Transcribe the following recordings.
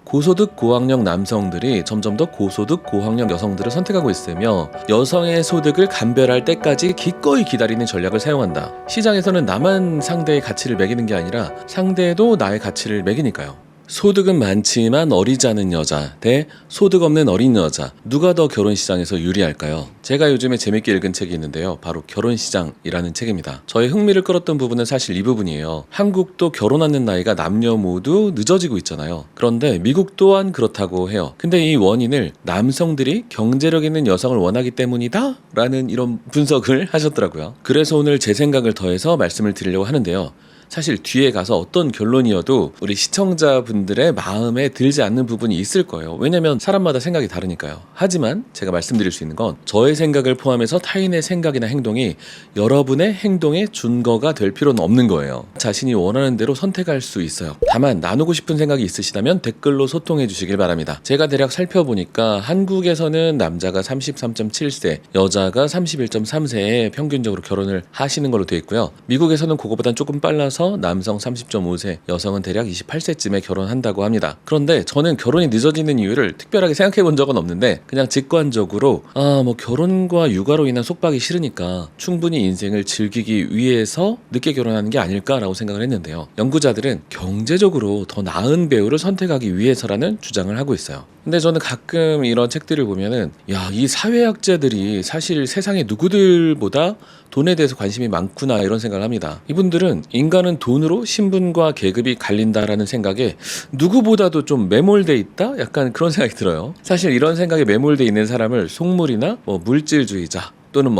고소득 고학력 남성들이 점점 더 고소득 고학력 여성들을 선택하고 있으며 여성의 소득을 감별할 때까지 기꺼이 기다리는 전략을 사용한다. 시장에서는 나만 상대의 가치를 매기는 게 아니라 상대도 나의 가치를 매기니까요. 소득은 많지만 어리지 않은 여자 대 소득 없는 어린 여자, 누가 더 결혼 시장에서 유리할까요? 제가 요즘에 재밌게 읽은 책이 있는데요, 바로 결혼시장이라는 책입니다. 저의 흥미를 끌었던 부분은 사실 이 부분이에요. 한국도 결혼하는 나이가 남녀 모두 늦어지고 있잖아요. 그런데 미국 또한 그렇다고 해요. 근데 이 원인을 남성들이 경제력 있는 여성을 원하기 때문이다 라는 이런 분석을 하셨더라고요. 그래서 오늘 제 생각을 더해서 말씀을 드리려고 하는데요, 사실 뒤에 가서 어떤 결론이어도 우리 시청자분들의 마음에 들지 않는 부분이 있을 거예요. 왜냐면 사람마다 생각이 다르니까요. 하지만 제가 말씀드릴 수 있는 건 저의 생각을 포함해서 타인의 생각이나 행동이 여러분의 행동의 준거가 될 필요는 없는 거예요. 자신이 원하는 대로 선택할 수 있어요. 다만 나누고 싶은 생각이 있으시다면 댓글로 소통해 주시길 바랍니다. 제가 대략 살펴보니까 한국에서는 남자가 33.7세, 여자가 31.3세에 평균적으로 결혼을 하시는 걸로 되어 있고요. 미국에서는 그거보단 조금 빨라서 남성 30.5세, 여성은 대략 28세쯤에 결혼한다고 합니다. 그런데 저는 결혼이 늦어지는 이유를 특별하게 생각해 본 적은 없는데 그냥 직관적으로 결혼과 육아로 인한 속박이 싫으니까 충분히 인생을 즐기기 위해서 늦게 결혼하는 게 아닐까라고 생각을 했는데요. 연구자들은 경제적으로 더 나은 배우를 선택하기 위해서라는 주장을 하고 있어요. 근데 저는 가끔 이런 책들을 보면은 이 사회학자들이 사실 세상의 누구들보다 돈에 대해서 관심이 많구나 이런 생각을 합니다. 이분들은 인간은 돈으로 신분과 계급이 갈린다라는 생각에 누구보다도 좀 매몰돼 있다? 약간 그런 생각이 들어요. 사실 이런 생각에 매몰돼 있는 사람을 속물이나 물질주의자 또는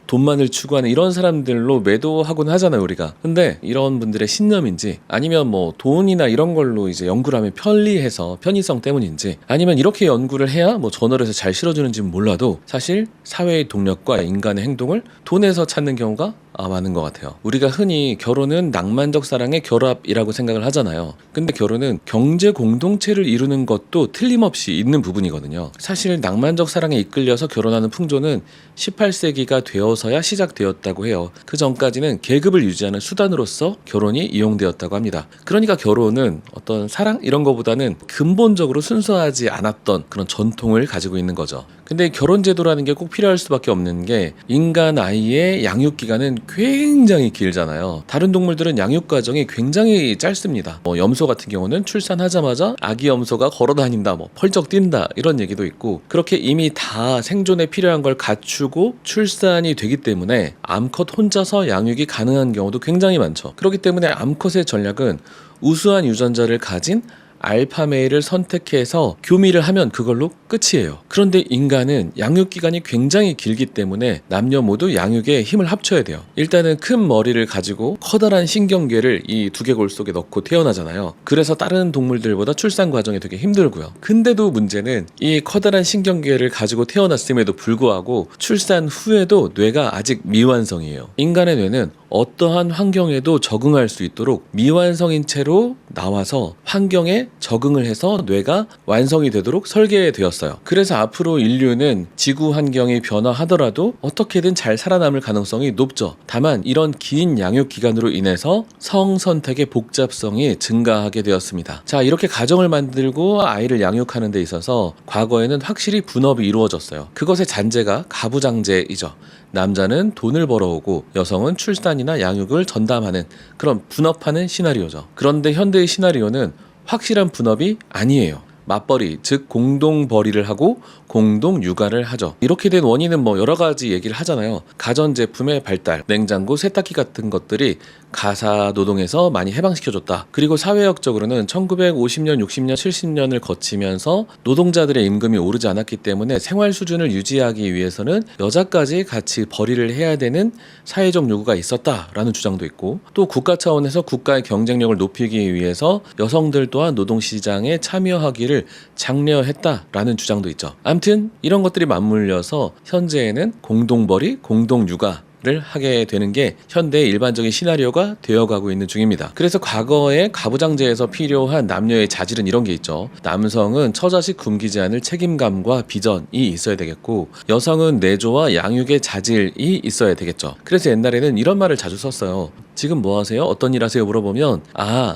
돈만을 추구하는 이런 사람들로 매도하곤 하잖아요, 우리가. 근데 이런 분들의 신념인지 아니면 돈이나 이런 걸로 이제 연구를 하면 편리해서 편의성 때문인지 아니면 이렇게 연구를 해야 저널에서 잘 실어주는지는 몰라도 사실 사회의 동력과 인간의 행동을 돈에서 찾는 경우가 많은 것 같아요. 우리가 흔히 결혼은 낭만적 사랑의 결합이라고 생각을 하잖아요. 근데 결혼은 경제 공동체를 이루는 것도 틀림없이 있는 부분이거든요. 사실 낭만적 사랑에 이끌려서 결혼하는 풍조는 18세기가 되어서야 시작되었다고 해요. 그 전까지는 계급을 유지하는 수단으로서 결혼이 이용되었다고 합니다. 그러니까 결혼은 어떤 사랑 이런 거보다는 근본적으로 순수하지 않았던 그런 전통을 가지고 있는 거죠. 근데 결혼 제도라는 게 꼭 필요할 수밖에 없는 게 인간 아이의 양육 기간은 굉장히 길잖아요. 다른 동물들은 양육 과정이 굉장히 짧습니다. 염소 같은 경우는 출산하자마자 아기 염소가 걸어다닌다, 펄쩍 뛴다 이런 얘기도 있고, 그렇게 이미 다 생존에 필요한 걸 갖추고 출산이 되기 때문에 암컷 혼자서 양육이 가능한 경우도 굉장히 많죠. 그렇기 때문에 암컷의 전략은 우수한 유전자를 가진 알파메일을 선택해서 교미를 하면 그걸로 끝이에요. 그런데 인간은 양육기간이 굉장히 길기 때문에 남녀 모두 양육에 힘을 합쳐야 돼요. 일단은 큰 머리를 가지고 커다란 신경계를 이 두개골 속에 넣고 태어나잖아요. 그래서 다른 동물들보다 출산 과정이 되게 힘들고요. 근데도 문제는 이 커다란 신경계를 가지고 태어났음에도 불구하고 출산 후에도 뇌가 아직 미완성이에요. 인간의 뇌는 어떠한 환경에도 적응할 수 있도록 미완성인 채로 나와서 환경에 적응을 해서 뇌가 완성이 되도록 설계되었어요. 그래서 앞으로 인류는 지구 환경이 변화하더라도 어떻게든 잘 살아남을 가능성이 높죠. 다만 이런 긴 양육 기간으로 인해서 성선택의 복잡성이 증가하게 되었습니다. 자, 이렇게 가정을 만들고 아이를 양육하는 데 있어서 과거에는 확실히 분업이 이루어졌어요. 그것의 잔재가 가부장제이죠. 남자는 돈을 벌어오고 여성은 출산이나 양육을 전담하는 그런 분업하는 시나리오죠. 그런데 현대의 시나리오는 확실한 분업이 아니에요. 맞벌이, 즉 공동벌이를 하고 공동 육아를 하죠. 이렇게 된 원인은 여러 가지 얘기를 하잖아요. 가전제품의 발달, 냉장고, 세탁기 같은 것들이 가사 노동에서 많이 해방시켜줬다. 그리고 사회학적으로는 1950년, 60년, 70년을 거치면서 노동자들의 임금이 오르지 않았기 때문에 생활 수준을 유지하기 위해서는 여자까지 같이 벌이를 해야 되는 사회적 요구가 있었다라는 주장도 있고, 또 국가 차원에서 국가의 경쟁력을 높이기 위해서 여성들 또한 노동시장에 참여하기를 장려했다라는 주장도 있죠. 아무튼 이런 것들이 맞물려서 현재에는 공동벌이, 공동육아 를 하게 되는 게 현대의 일반적인 시나리오가 되어가고 있는 중입니다. 그래서 과거의 가부장제에서 필요한 남녀의 자질은 이런 게 있죠. 남성은 처자식 굶기지 않을 책임감과 비전이 있어야 되겠고, 여성은 내조와 양육의 자질이 있어야 되겠죠. 그래서 옛날에는 이런 말을 자주 썼어요. 지금 뭐 하세요? 어떤 일 하세요? 물어보면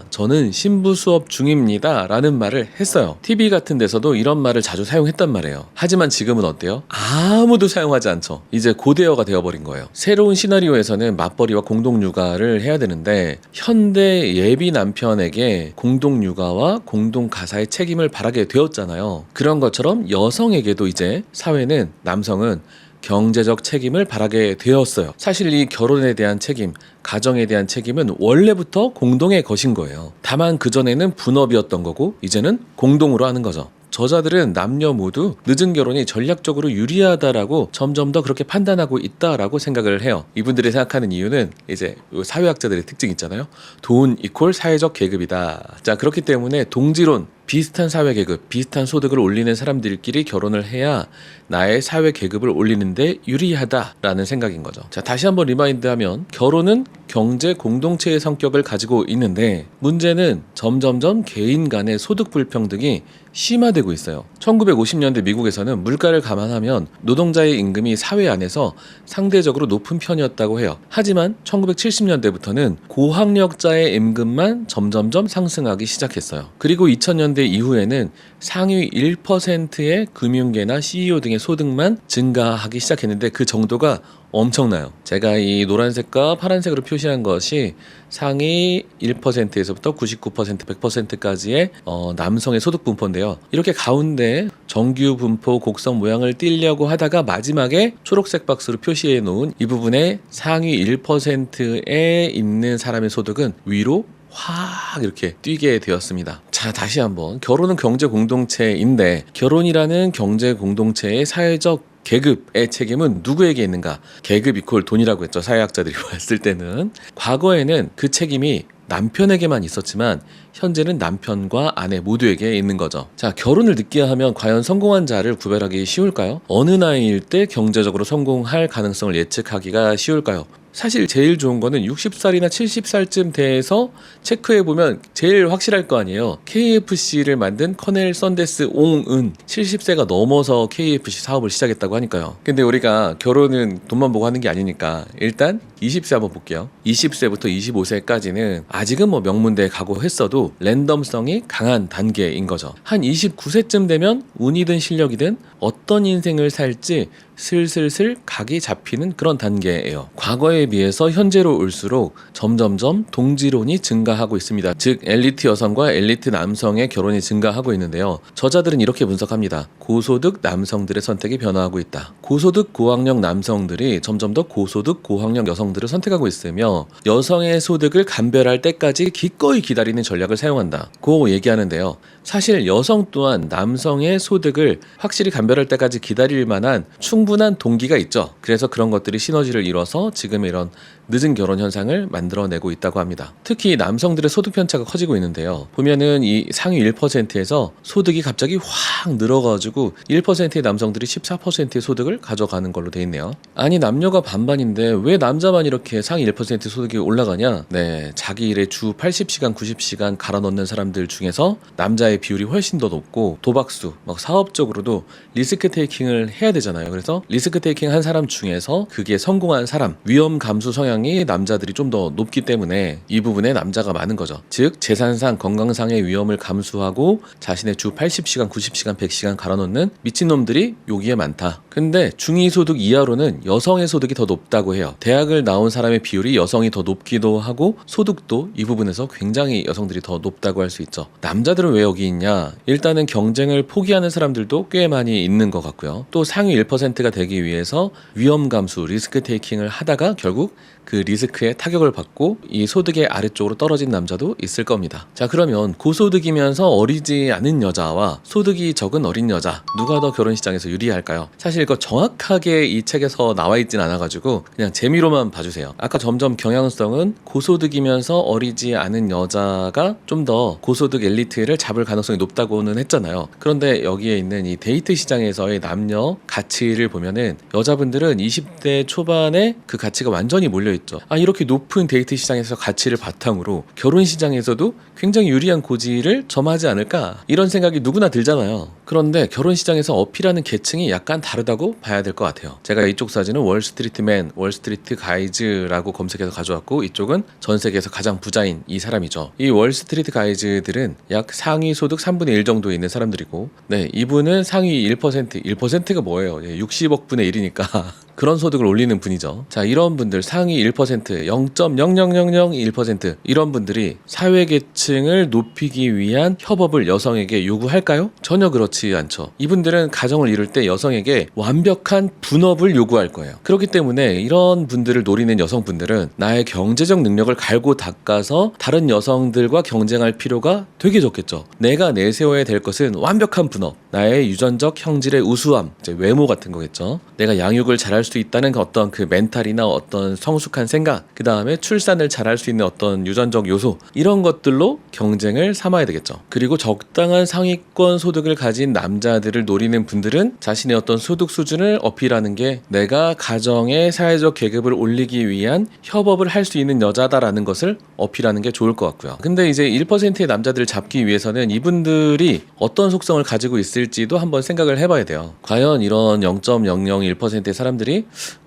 저는 신부 수업 중입니다 라는 말을 했어요. TV 같은 데서도 이런 말을 자주 사용했단 말이에요. 하지만 지금은 어때요? 아무도 사용하지 않죠. 이제 고대어가 되어버린 거예요. 새로운 시나리오에서는 맞벌이와 공동육아를 해야 되는데 현대 예비 남편에게 공동육아와 공동가사의 책임을 바라게 되었잖아요. 그런 것처럼 여성에게도 이제 사회는 남성은 경제적 책임을 바라게 되었어요. 사실 이 결혼에 대한 책임, 가정에 대한 책임은 원래부터 공동의 것인 거예요. 다만 그전에는 분업이었던 거고 이제는 공동으로 하는 거죠. 저자들은 남녀 모두 늦은 결혼이 전략적으로 유리하다라고 점점 더 그렇게 판단하고 있다라고 생각을 해요. 이분들이 생각하는 이유는 이제 사회학자들의 특징 있잖아요. 돈 이퀄 사회적 계급이다. 자, 그렇기 때문에 동지론, 비슷한 사회 계급, 비슷한 소득을 올리는 사람들끼리 결혼을 해야 나의 사회 계급을 올리는데 유리하다라는 생각인 거죠. 자, 다시 한번 리마인드하면 결혼은 경제 공동체의 성격을 가지고 있는데 문제는 점점점 개인 간의 소득 불평등이 심화되고 있어요. 1950년대 미국에서는 물가를 감안하면 노동자의 임금이 사회 안에서 상대적으로 높은 편이었다고 해요. 하지만 1970년대부터는 고학력자의 임금만 점점점 상승하기 시작했어요. 그리고 2000년대 이후에는 상위 1%의 금융계나 CEO 등의 소득만 증가하기 시작했는데 그 정도가 엄청나요. 제가 이 노란색과 파란색으로 표시한 것이 상위 1%에서부터 99%, 100%까지의 남성의 소득 분포인데요. 이렇게 가운데 정규 분포 곡선 모양을 띄려고 하다가 마지막에 초록색 박스로 표시해 놓은 이 부분에 상위 1%에 있는 사람의 소득은 위로 확 이렇게 뛰게 되었습니다. 자, 다시 한번 결혼은 경제 공동체인데 결혼이라는 경제 공동체의 사회적 계급의 책임은 누구에게 있는가? 계급 이퀄 돈이라고 했죠. 사회학자들이 봤을 때는. 과거에는 그 책임이 남편에게만 있었지만 현재는 남편과 아내 모두에게 있는 거죠. 자, 결혼을 늦게 하면 과연 성공한 자를 구별하기 쉬울까요? 어느 나이일 때 경제적으로 성공할 가능성을 예측하기가 쉬울까요? 사실 제일 좋은 거는 60살이나 70살쯤 돼서 체크해보면 제일 확실할 거 아니에요. KFC를 만든 커넬 썬데스 옹은 70세가 넘어서 KFC 사업을 시작했다고 하니까요. 근데 우리가 결혼은 돈만 보고 하는 게 아니니까 일단 20세 한번 볼게요. 20세부터 25세까지는 아직은 뭐 명문대에 가고 했어도 랜덤성이 강한 단계인 거죠. 한 29세쯤 되면 운이든 실력이든 어떤 인생을 살지 슬슬슬 각이 잡히는 그런 단계예요. 과거에 비해서 현재로 올수록 점점점 동지론이 증가하고 있습니다. 즉 엘리트 여성과 엘리트 남성의 결혼이 증가하고 있는데요. 저자들은 이렇게 분석합니다. 고소득 남성들의 선택이 변화하고 있다. 고소득 고학력 남성들이 점점 더 고소득 고학력 여성들을 선택하고 있으며 여성의 소득을 감별할 때까지 기꺼이 기다리는 전략을 사용한다고 얘기하는데요. 사실 여성 또한 남성의 소득을 확실히 감별할 때까지 기다릴 만한 충분한 동기가 있죠. 그래서 그런 것들이 시너지를 이뤄서 지금의 이런 늦은 결혼 현상을 만들어내고 있다고 합니다. 특히 남성들의 소득 편차가 커지고 있는데요. 보면은 이 상위 1%에서 소득이 갑자기 확 늘어가지고 1%의 남성들이 14%의 소득을 가져가는 걸로 돼 있네요. 아니 남녀가 반반인데 왜 남자만 이렇게 상위 1% 소득이 올라가냐? 네, 자기 일에 주 80시간, 90시간 갈아 넣는 사람들 중에서 남자의 비율이 훨씬 더 높고 도박수, 막 사업적으로도 리스크 테이킹을 해야 되잖아요. 그래서 리스크 테이킹 한 사람 중에서 그게 성공한 사람, 위험 감수 성향이 남자들이 좀 더 높기 때문에 이 부분에 남자가 많은 거죠. 즉 재산상, 건강상의 위험을 감수하고 자신의 주 80시간, 90시간, 100시간 갈아 넣는 미친놈들이 여기에 많다. 근데 중위소득 이하로는 여성의 소득이 더 높다고 해요. 대학을 나온 사람의 비율이 여성이 더 높기도 하고 소득도 이 부분에서 굉장히 여성들이 더 높다고 할 수 있죠. 남자들은 왜 여기 있냐? 일단은 경쟁을 포기하는 사람들도 꽤 많이 있는 것 같고요. 또 상위 1%가 되기 위해서 위험 감수, 리스크 테이킹을 하다가 결국 그 리스크에 타격을 받고 이 소득의 아래쪽으로 떨어진 남자도 있을 겁니다. 자, 그러면 고소득이면서 어리지 않은 여자와 소득이 적은 어린 여자 누가 더 결혼 시장에서 유리할까요? 사실 이거 정확하게 이 책에서 나와 있진 않아가지고 그냥 재미로만 봐주세요. 아까 점점 경향성은 고소득이면서 어리지 않은 여자가 좀 더 고소득 엘리트를 잡을 가능성이 높다고는 했잖아요. 그런데 여기에 있는 이 데이트 시장에서의 남녀 가치를 보면은 여자분들은 20대 초반에 그 가치가 완전히 몰려 있죠. 이렇게 높은 데이트 시장에서 가치를 바탕으로 결혼 시장에서도 굉장히 유리한 고지를 점하지 않을까, 이런 생각이 누구나 들잖아요. 그런데 결혼 시장에서 어필하는 계층이 약간 다르다고 봐야 될 것 같아요. 제가 이쪽 사진은 월스트리트맨, 월스트리트 가이즈라고 검색해서 가져왔고, 이쪽은 전 세계에서 가장 부자인 이 사람이죠. 이 월스트리트 가이즈들은 약 상위 소득 3분의 1 정도 있는 사람들이고, 네, 이분은 상위 1%가 뭐예요? 60억 분의 1이니까 그런 소득을 올리는 분이죠. 자, 이런 분들 상위 1%, 0.00001% 이런 분들이 사회계층을 높이기 위한 협업을 여성에게 요구할까요? 전혀 그렇지 않죠. 이분들은 가정을 이룰 때 여성에게 완벽한 분업을 요구할 거예요. 그렇기 때문에 이런 분들을 노리는 여성분들은 나의 경제적 능력을 갈고 닦아서 다른 여성들과 경쟁할 필요가 되게 적겠죠. 내가 내세워야 될 것은 완벽한 분업, 나의 유전적 형질의 우수함, 이제 외모 같은 거겠죠. 내가 양육을 잘할 수 있다는 어떤 그 멘탈이나 어떤 성숙한 생각, 그 다음에 출산을 잘할 수 있는 어떤 유전적 요소, 이런 것들로 경쟁을 삼아야 되겠죠. 그리고 적당한 상위권 소득을 가진 남자들을 노리는 분들은 자신의 어떤 소득 수준을 어필하는 게 내가 가정의 사회적 계급을 올리기 위한 협업을 할 수 있는 여자다라는 것을 어필하는 게 좋을 것 같고요. 근데 이제 1%의 남자들을 잡기 위해서는 이분들이 어떤 속성을 가지고 있을지도 한번 생각을 해봐야 돼요. 과연 이런 0.001%의 사람들이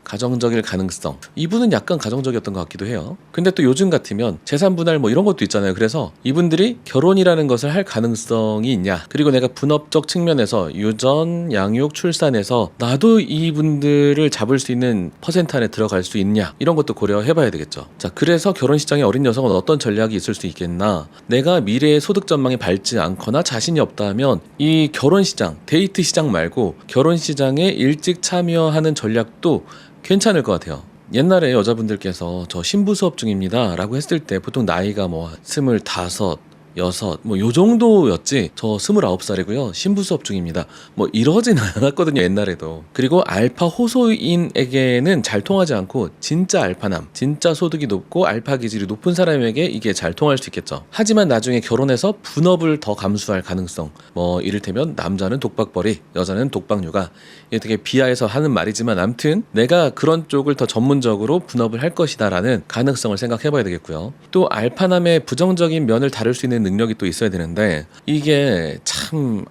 가정적일 가능성, 이분은 약간 가정적이었던 것 같기도 해요. 근데 또 요즘 같으면 재산 분할 뭐 이런 것도 있잖아요. 그래서 이분들이 결혼이라는 것을 할 가능성이 있냐, 그리고 내가 분업적 측면에서 유전, 양육, 출산에서 나도 이분들을 잡을 수 있는 퍼센트 안에 들어갈 수 있냐, 이런 것도 고려해봐야 되겠죠. 자, 그래서 결혼 시장에 어린 여성은 어떤 전략이 있을 수 있겠나. 내가 미래의 소득 전망이 밝지 않거나 자신이 없다면 이 결혼 시장, 데이트 시장 말고 결혼 시장에 일찍 참여하는 전략도 괜찮을 것 같아요. 옛날에 여자분들께서 저 신부 수업 중입니다 라고 했을 때 보통 나이가 뭐 25, 6, 뭐 요 정도였지, 저 29살이고요 신부 수업 중입니다 뭐 이러진 않았거든요, 옛날에도. 그리고 알파 호소인에게는 잘 통하지 않고, 진짜 알파남, 진짜 소득이 높고 알파 기질이 높은 사람에게 이게 잘 통할 수 있겠죠. 하지만 나중에 결혼해서 분업을 더 감수할 가능성, 뭐 이를테면 남자는 독박벌이, 여자는 독박육아, 이게 되게 비하해서 하는 말이지만 암튼 내가 그런 쪽을 더 전문적으로 분업을 할 것이다 라는 가능성을 생각해 봐야 되겠고요. 또 알파남의 부정적인 면을 다룰 수 있는 능력이 또 있어야 되는데, 이게 참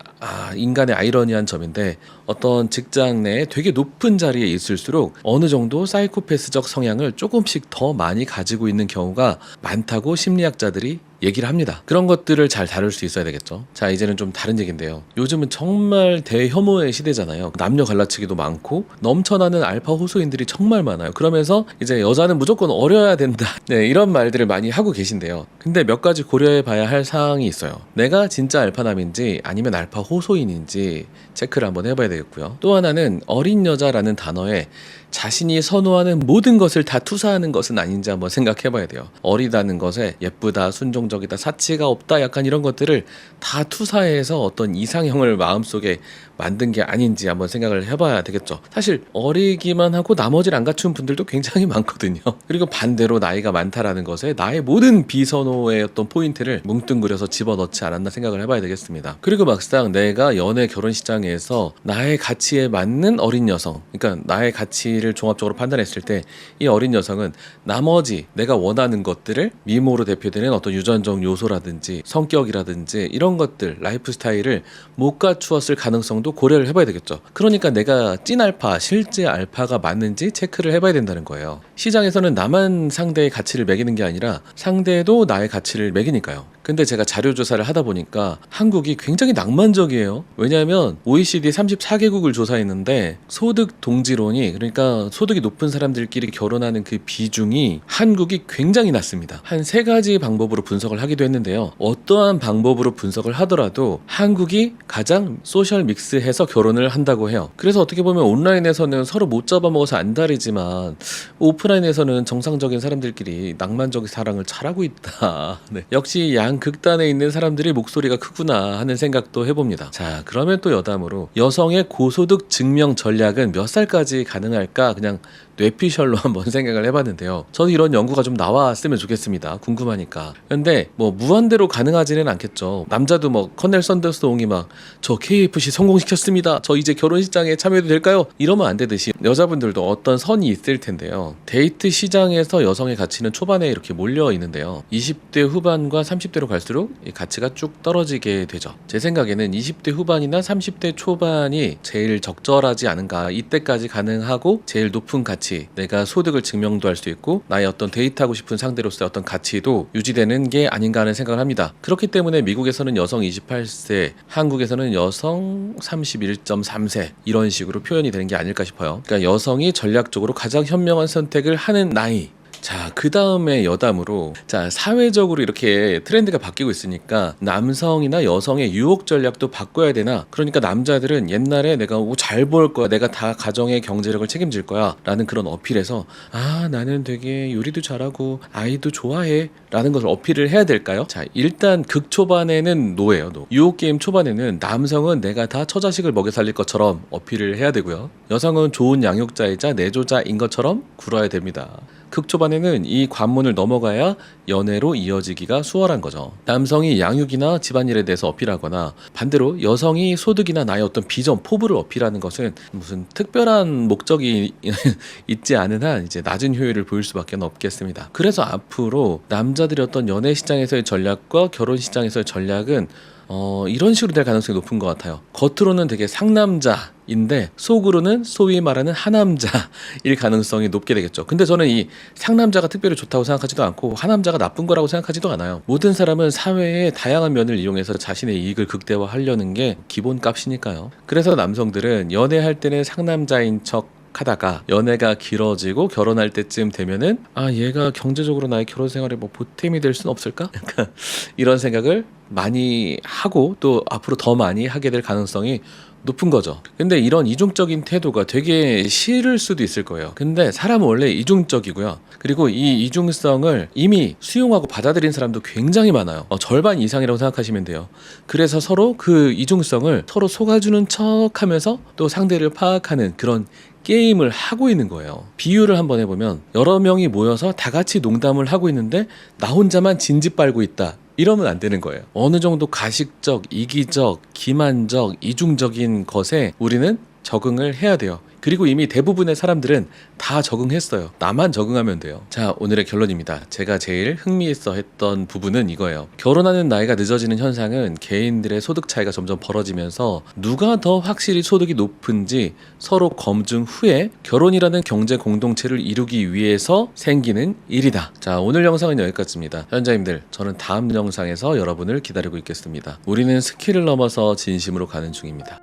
인간의 아이러니한 점인데, 어떤 직장 내에 되게 높은 자리에 있을수록 어느 정도 사이코패스적 성향을 조금씩 더 많이 가지고 있는 경우가 많다고 심리학자들이 얘기를 합니다. 그런 것들을 잘 다룰 수 있어야 되겠죠. 자, 이제는 좀 다른 얘기인데요. 요즘은 정말 대혐오의 시대잖아요. 남녀 갈라치기도 많고 넘쳐나는 알파 호소인들이 정말 많아요. 그러면서 이제 여자는 무조건 어려야 된다, 네, 이런 말들을 많이 하고 계신데요. 근데 몇 가지 고려해 봐야 할 사항이 있어요. 내가 진짜 알파남인지 아니면 알파 호소인인지 체크를 한번 해봐야 되겠고요. 또 하나는 어린 여자라는 단어에 자신이 선호하는 모든 것을 다 투사하는 것은 아닌지 한번 생각해 봐야 돼요. 어리다는 것에 예쁘다, 순종적이다, 사치가 없다, 약간 이런 것들을 다 투사해서 어떤 이상형을 마음속에 만든 게 아닌지 한번 생각을 해봐야 되겠죠. 사실 어리기만 하고 나머지를 안 갖춘 분들도 굉장히 많거든요. 그리고 반대로 나이가 많다라는 것에 나의 모든 비선호의 어떤 포인트를 뭉뚱그려서 집어넣지 않았나 생각을 해봐야 되겠습니다. 그리고 막상 내가 연애 결혼 시장에서 나의 가치에 맞는 어린 여성, 그러니까 나의 가치를 종합적으로 판단했을 때 이 어린 여성은 나머지 내가 원하는 것들을, 미모로 대표되는 어떤 유전적 요소라든지 성격이라든지 이런 것들, 라이프 스타일을 못 갖추었을 가능성도 고려를 해봐야 되겠죠. 그러니까 내가 찐 알파, 실제 알파가 맞는지 체크를 해봐야 된다는 거예요. 시장에서는 나만 상대의 가치를 매기는 게 아니라 상대도 나의 가치를 매기니까요. 근데 제가 자료조사를 하다 보니까 한국이 굉장히 낭만적이에요. 왜냐하면 OECD 34개국을 조사했는데 소득 동지론이, 그러니까 소득이 높은 사람들끼리 결혼하는 그 비중이 한국이 굉장히 낮습니다. 한 3가지 방법으로 분석을 하기도 했는데요. 어떠한 방법으로 분석을 하더라도 한국이 가장 소셜 믹스해서 결혼을 한다고 해요. 그래서 어떻게 보면 온라인에서는 서로 못 잡아먹어서 안 다르지만 오프라인에서는 정상적인 사람들끼리 낭만적인 사랑을 잘하고 있다. 네. 역시 극단에 있는 사람들이 목소리가 크구나 하는 생각도 해봅니다. 자, 그러면 또 여담으로 여성의 고소득 증명 전략은 몇 살까지 가능할까 그냥 뇌피셜로 한번 생각을 해봤는데요. 저도 이런 연구가 좀 나왔으면 좋겠습니다. 궁금하니까. 근데 뭐 무한대로 가능하지는 않겠죠. 남자도 뭐 커넬 썬더스옹이 막 저 KFC 성공시켰습니다. 저 이제 결혼식장에 참여해도 될까요? 이러면 안 되듯이 여자분들도 어떤 선이 있을 텐데요. 데이트 시장에서 여성의 가치는 초반에 이렇게 몰려 있는데요. 20대 후반과 30대로 갈수록 이 가치가 쭉 떨어지게 되죠. 제 생각에는 20대 후반이나 30대 초반이 제일 적절하지 않은가. 이때까지 가능하고 제일 높은 가치, 내가 소득을 증명도 할 수 있고 나의 어떤 데이트하고 싶은 상대로서의 어떤 가치도 유지되는 게 아닌가 하는 생각을 합니다. 그렇기 때문에 미국에서는 여성 28세, 한국에서는 여성 31.3세 이런 식으로 표현이 되는 게 아닐까 싶어요. 그러니까 여성이 전략적으로 가장 현명한 선택을 하는 나이. 자, 그 다음에 여담으로, 자, 사회적으로 이렇게 트렌드가 바뀌고 있으니까 남성이나 여성의 유혹 전략도 바꿔야 되나? 그러니까 남자들은 옛날에 내가 잘 벌 거야, 내가 다 가정의 경제력을 책임질 거야 라는 그런 어필에서 아, 나는 되게 요리도 잘하고 아이도 좋아해 라는 것을 어필을 해야 될까요? 자, 일단 극 초반에는 노예요, 노. 유혹 게임 초반에는 남성은 내가 다 처자식을 먹여 살릴 것처럼 어필을 해야 되고요. 여성은 좋은 양육자이자 내조자인 것처럼 굴어야 됩니다. 극 초반에는 이 관문을 넘어가야 연애로 이어지기가 수월한 거죠. 남성이 양육이나 집안일에 대해서 어필하거나 반대로 여성이 소득이나 나의 어떤 비전, 포부를 어필하는 것은 무슨 특별한 목적이 있지 않은 한 이제 낮은 효율을 보일 수밖에 없겠습니다. 그래서 앞으로 남자들의 어떤 연애 시장에서의 전략과 결혼 시장에서의 전략은 이런 식으로 될 가능성이 높은 것 같아요. 겉으로는 되게 상남자인데 속으로는 소위 말하는 하남자일 가능성이 높게 되겠죠. 근데 저는 이 상남자가 특별히 좋다고 생각하지도 않고 하남자가 나쁜 거라고 생각하지도 않아요. 모든 사람은 사회의 다양한 면을 이용해서 자신의 이익을 극대화하려는 게 기본값이니까요. 그래서 남성들은 연애할 때는 상남자인 척 하다가 연애가 길어지고 결혼할 때쯤 되면은 아, 얘가 경제적으로 나의 결혼 생활에 뭐 보탬이 될 수는 없을까? 약간 이런 생각을 많이 하고 또 앞으로 더 많이 하게 될 가능성이 높은 거죠. 근데 이런 이중적인 태도가 되게 싫을 수도 있을 거예요. 근데 사람은 원래 이중적이고요. 그리고 이 이중성을 이미 수용하고 받아들인 사람도 굉장히 많아요. 절반 이상이라고 생각하시면 돼요. 그래서 서로 그 이중성을 서로 속아주는 척 하면서 또 상대를 파악하는 그런 게임을 하고 있는 거예요. 비유를 한번 해보면 여러 명이 모여서 다 같이 농담을 하고 있는데 나 혼자만 진지 빨고 있다. 이러면 안 되는 거예요. 어느 정도 가식적, 이기적, 기만적, 이중적인 것에 우리는 적응을 해야 돼요. 그리고 이미 대부분의 사람들은 다 적응했어요. 나만 적응하면 돼요. 자, 오늘의 결론입니다. 제가 제일 흥미있어 했던 부분은 이거예요. 결혼하는 나이가 늦어지는 현상은 개인들의 소득 차이가 점점 벌어지면서 누가 더 확실히 소득이 높은지 서로 검증 후에 결혼이라는 경제 공동체를 이루기 위해서 생기는 일이다. 자, 오늘 영상은 여기까지입니다. 현자님들, 저는 다음 영상에서 여러분을 기다리고 있겠습니다. 우리는 스킬을 넘어서 진심으로 가는 중입니다.